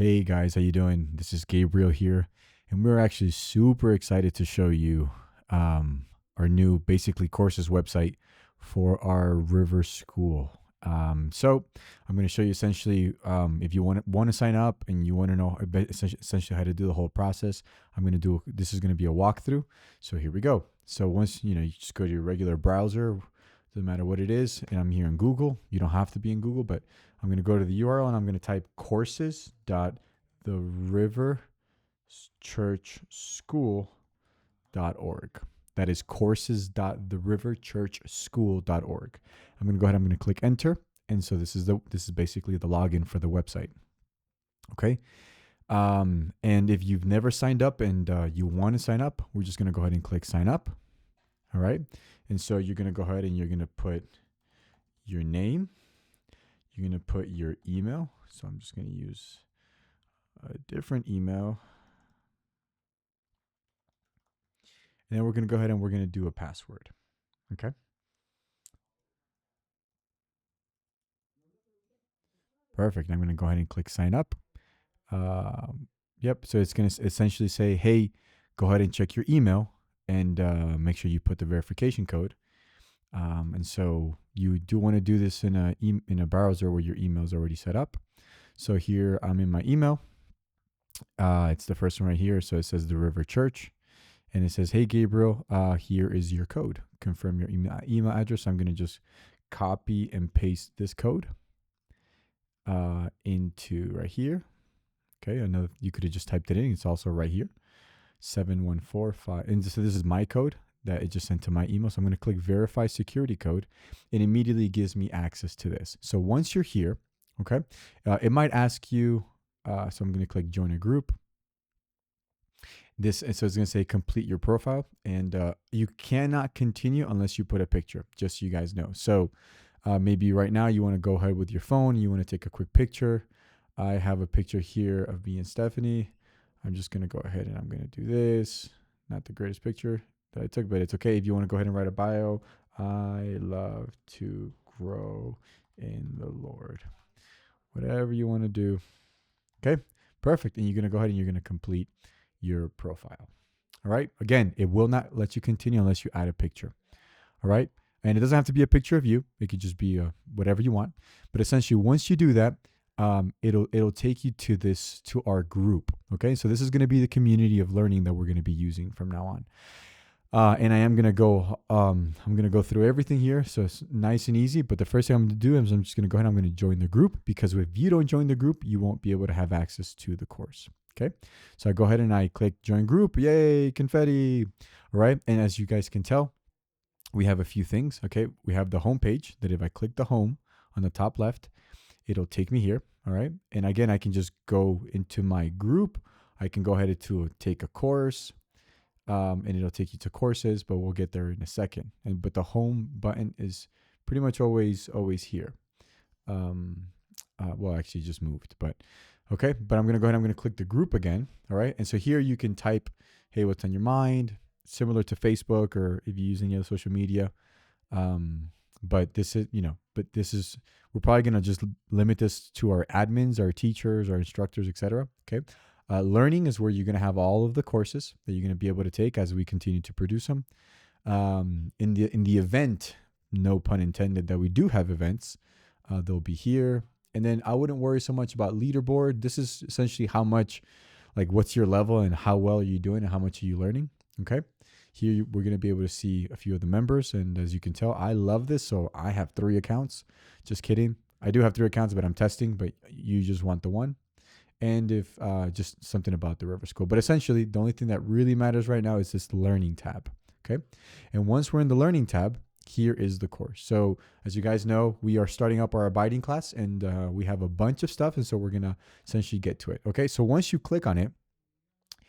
Hey guys, how you doing? This is Gabriel here, and we're actually super excited to show you um, our new basically courses website for our River School. So I'm going to show you essentially if you want to sign up and you want to know essentially how to do the whole process. I'm going to do this is going to be a walkthrough. So here we go. So once you just go to your regular browser, doesn't matter what it is, and I'm here in Google. You don't have to be in Google, but I'm going to go to the URL and I'm going to type courses.theriverchurchschool.org. That is courses.theriverchurchschool.org. I'm going to go ahead. I'm going to click enter, and so this is basically the login for the website. Okay. And if you've never signed up and you want to sign up, we're just going to go ahead and click sign up. All right. And so you're going to go ahead and you're going to put your name. You're going to put your email. So I'm just going to use a different email. And then we're going to go ahead and we're going to do a password. Okay. Perfect. I'm going to go ahead and click sign up. Yep. So it's going to essentially say, hey, go ahead and check your email and make sure you put the verification code. And so you do want to do this in a browser where your email is already set up. So here I'm in my email. It's the first one right here. So it says the River Church, and it says, hey, Gabriel, here is your code. Confirm your email address. I'm going to just copy and paste this code into right here. Okay. I know you could have just typed it in. It's also right here. 7145. And so this is my code that it just sent to my email. So I'm going to click verify security code. It immediately gives me access to this. So once you're here, okay, it might ask you, so I'm going to click join a group. So it's going to say complete your profile, and you cannot continue unless you put a picture, just so you guys know. So maybe right now you want to go ahead with your phone. You want to take a quick picture. I have a picture here of me and Stephanie. I'm just going to go ahead and I'm going to do this. Not the greatest picture that I took, but it's okay. If you want to go ahead and write a bio, I love to grow in the Lord. Whatever you want to do. Okay, perfect. And you're going to go ahead and you're going to complete your profile. All right. Again, it will not let you continue unless you add a picture. All right. And it doesn't have to be a picture of you. It could just be whatever you want. But essentially, once you do that, it'll take you to our group. Okay. So this is going to be the community of learning that we're going to be using from now on. And I am going to go, I'm going to go through everything here. So it's nice and easy. But the first thing I'm going to do is I'm just going to go ahead and I'm going to join the group, because if you don't join the group, you won't be able to have access to the course. Okay. So I go ahead and I click join group. Yay, confetti. All right. And as you guys can tell, we have a few things. Okay. We have the home page that if I click the home on the top left, it'll take me here. All right. And again, I can just go into my group. I can go ahead to take a course. And it'll take you to courses, but we'll get there in a second. But the home button is pretty much always here. Well, actually just moved, but okay. But I'm going to go ahead and I'm going to click the group again. All right. And so here you can type, hey, what's on your mind? Similar to Facebook, or if you use any other social media. But this is, we're probably going to just limit this to our admins, our teachers, our instructors, etc. Okay. Learning is where you're going to have all of the courses that you're going to be able to take as we continue to produce them. In the event, no pun intended, that we do have events, they'll be here. And then I wouldn't worry so much about leaderboard. This is essentially how much, like, what's your level and how well are you doing and how much are you learning. Okay. Here we're going to be able to see a few of the members. And as you can tell, I love this. So I have 3 accounts. Just kidding. I do have 3 accounts, but I'm testing, but you just want the one. And if just something about the River School. But essentially, the only thing that really matters right now is this learning tab. Okay. And once we're in the learning tab, here is the course. So as you guys know, we are starting up our abiding class, and we have a bunch of stuff. And so we're going to essentially get to it. Okay. So once you click on it,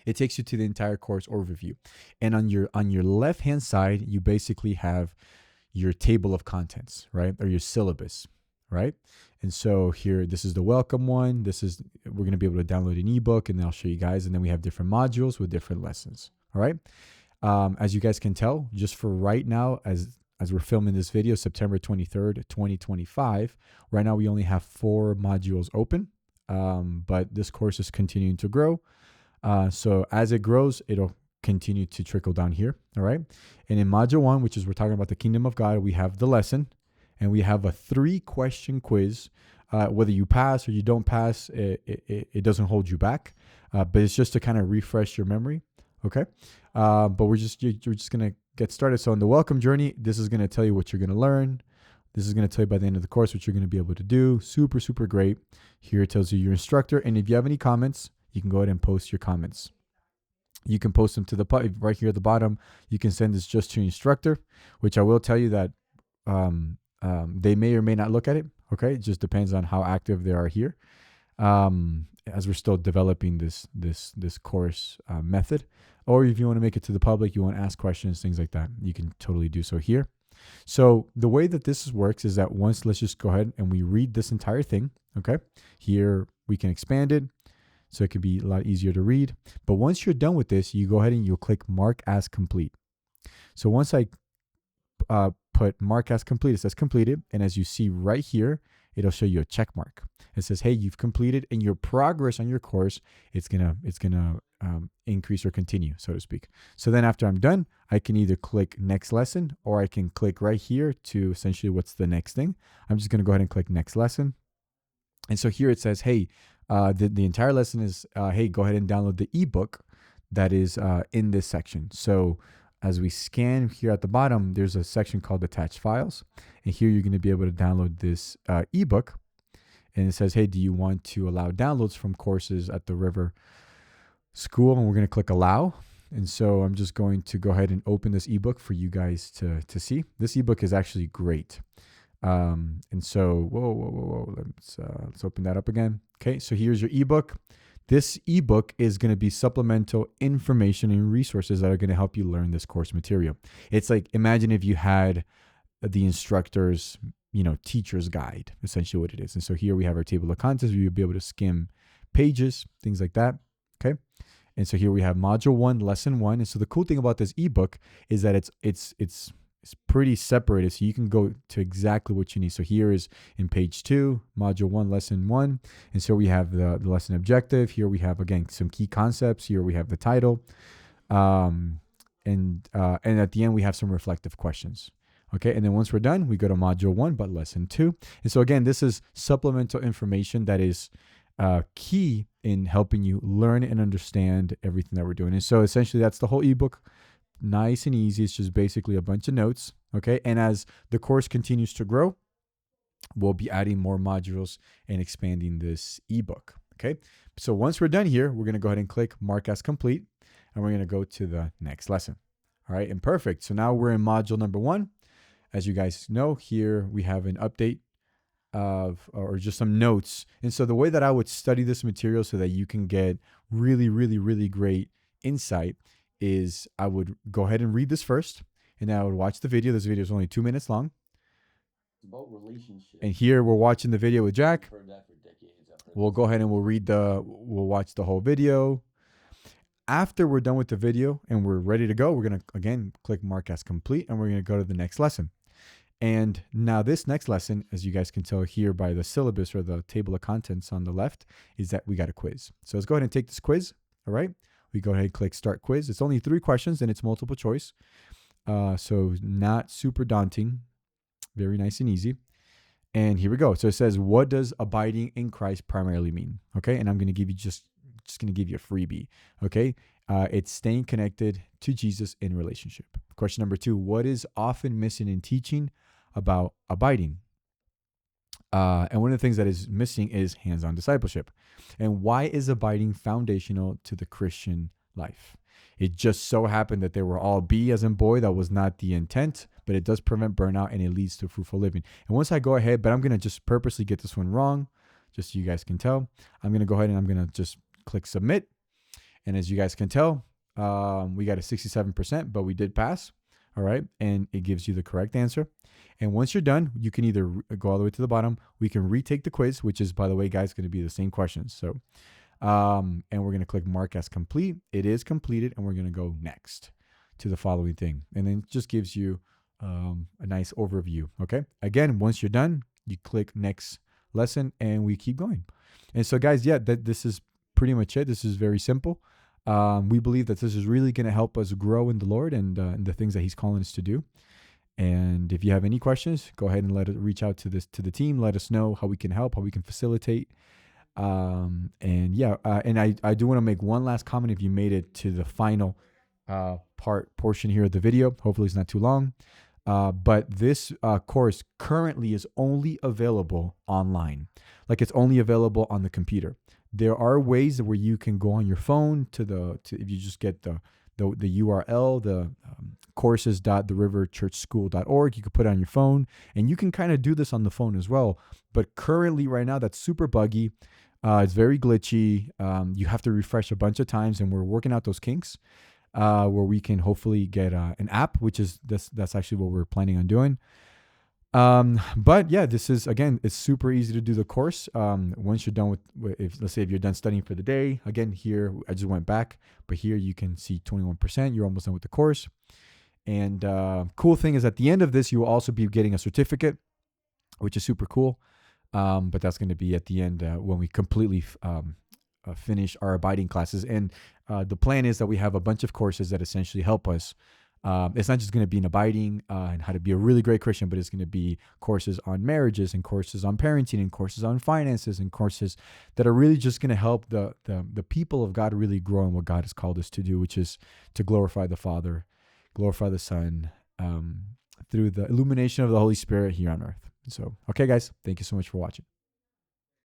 it takes you to the entire course overview. And on your left-hand side, you basically have your table of contents, right? Or your syllabus, right? And so here, this is the welcome one. We're going to be able to download an ebook, and I'll show you guys. And then we have different modules with different lessons. All right. As you guys can tell, just for right now, as we're filming this video, September 23rd, 2025, right now we only have 4 modules open. but this course is continuing to grow. So as it grows, it'll continue to trickle down here. All right. And in module 1, which is we're talking about the kingdom of God, we have the lesson and we have a 3-question quiz. Whether you pass or you don't pass, it doesn't hold you back. But it's just to kind of refresh your memory. Okay. But you're just going to get started. So in the welcome journey, this is going to tell you what you're going to learn. This is going to tell you by the end of the course what you're going to be able to do. Super, super great. Here it tells you your instructor. And if you have any comments, you can go ahead and post your comments. You can post them to the right here at the bottom. You can send this just to your instructor, which I will tell you that they may or may not look at it. Okay, it just depends on how active they are here, as we're still developing this course method. Or if you want to make it to the public, you want to ask questions, things like that, you can totally do so here. So the way that this works is that once, let's just go ahead and we read this entire thing. Okay, here we can expand it so it can be a lot easier to read. But once you're done with this, you go ahead and you'll click mark as complete. So once I put mark as complete, it says completed. And as you see right here, it'll show you a check mark. It says, hey, you've completed, and your progress on your course, it's gonna increase or continue, so to speak. So then after I'm done, I can either click next lesson, or I can click right here to essentially what's the next thing. I'm just gonna go ahead and click next lesson. And so here it says, hey, the entire lesson is, hey, go ahead and download the ebook that is in this section. So as we scan here at the bottom, there's a section called attached files. And here you're going to be able to download this ebook. And it says, hey, do you want to allow downloads from courses at the River School? And we're going to click allow. And so I'm just going to go ahead and open this ebook for you guys to see. This ebook is actually great. And so, whoa. Let's open that up again. Okay, so here's your ebook. This ebook is going to be supplemental information and resources that are going to help you learn this course material. It's like, imagine if you had the instructor's, teacher's guide, essentially what it is. And so here we have our table of contents where you'll be able to skim pages, things like that. Okay. And so here we have module 1, lesson 1. And so the cool thing about this ebook is that it's pretty separated, so you can go to exactly what you need. So here is in page 2, module 1, lesson 1. And so we have the lesson objective. Here we have, again, some key concepts. Here we have the title. And at the end, we have some reflective questions. Okay, and then once we're done, we go to module 1, but lesson 2. And so again, this is supplemental information that is key in helping you learn and understand everything that we're doing. And so essentially, that's the whole ebook. Nice and easy. It's just basically a bunch of notes. Okay. And as the course continues to grow, we'll be adding more modules and expanding this ebook. Okay. So once we're done here, we're going to go ahead and click mark as complete, and we're going to go to the next lesson. All right. And perfect. So now we're in module number 1. As you guys know, here we have an update or just some notes. And so the way that I would study this material so that you can get really, really, really great insight is I would go ahead and read this first, and then I would watch the video. This video is only 2 minutes long. It's about relationships. And here we're watching the video with Jack. I've heard that for decades. We'll go ahead and we'll watch the whole video. After we're done with the video and we're ready to go, we're going to, again, click mark as complete, and we're going to go to the next lesson. And now this next lesson, as you guys can tell here by the syllabus or the table of contents on the left, is that we got a quiz. So let's go ahead and take this quiz. All right. We go ahead and click start quiz. It's only 3 questions and it's multiple choice. So not super daunting, very nice and easy. And here we go. So it says, what does abiding in Christ primarily mean? Okay. And I'm going to give you just going to give you a freebie. Okay. It's staying connected to Jesus in relationship. Question number 2, what is often missing in teaching about abiding? And one of the things that is missing is hands-on discipleship. And why is abiding foundational to the Christian life? It just so happened that they were all B as in boy. That was not the intent, but it does prevent burnout and it leads to fruitful living. And once I go ahead, but I'm going to just purposely get this one wrong, just so you guys can tell. I'm going to go ahead and I'm going to just click submit. And as you guys can tell, we got a 67%, but we did pass. All right. And it gives you the correct answer. And once you're done, you can either go all the way to the bottom. We can retake the quiz, which is, by the way, guys, going to be the same questions. So, and we're going to click mark as complete. It is completed. And we're going to go next to the following thing. And then it just gives you a nice overview. Okay. Again, once you're done, you click next lesson and we keep going. And so, guys, yeah, this is pretty much it. This is very simple. We believe that this is really going to help us grow in the Lord and the things that He's calling us to do. And if you have any questions, go ahead and reach out to the team. Let us know how we can help, how we can facilitate. And I do want to make one last comment. If you made it to the final portion here of the video, hopefully it's not too long. But this course currently is only available online. Like, it's only available on the computer. There are ways where you can go on your phone if you just get the URL, the courses.theriverchurchschool.org. You can put it on your phone, and you can kind of do this on the phone as well. But currently, right now, that's super buggy. It's very glitchy. You have to refresh a bunch of times, and we're working out those kinks where we can hopefully get an app, which is that's actually what we're planning on doing. But yeah, this is, again, it's super easy to do the course. Once you're done let's say if you're done studying for the day, again, here, I just went back, but here you can see 21%, you're almost done with the course. And, cool thing is at the end of this, you will also be getting a certificate, which is super cool. But that's going to be at the end, when we completely, finish our abiding classes. And, the plan is that we have a bunch of courses that essentially help us. It's not just going to be an abiding and how to be a really great Christian, but it's going to be courses on marriages and courses on parenting and courses on finances and courses that are really just going to help the people of God really grow in what God has called us to do, which is to glorify the Father, glorify the Son, through the illumination of the Holy Spirit here on earth. So, okay, guys, thank you so much for watching.